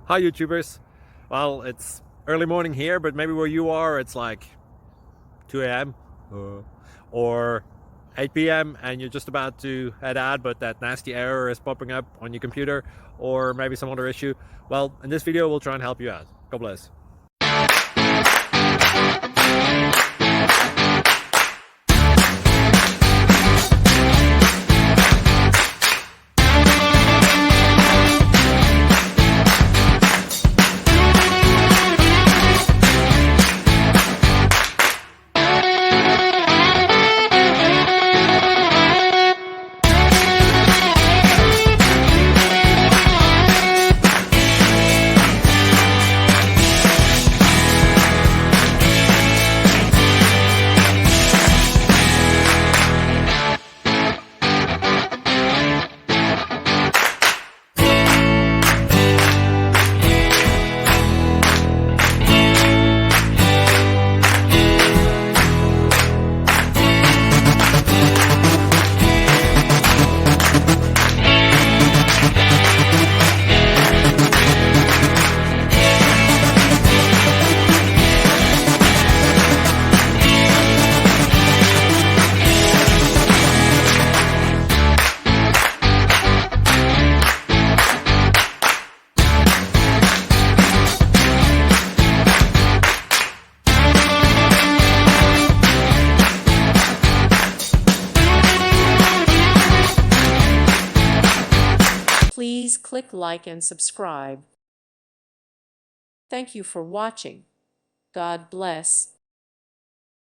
Hi YouTubers. Well, it's early morning here, but maybe where you are it's like 2 a.m. or 8 p.m. and you're just about to head out, but that nasty error is popping up on your computer, or maybe some other issue. Well, in this video we'll try and help you out. God bless. Please click like and subscribe. Thank you for watching. God bless.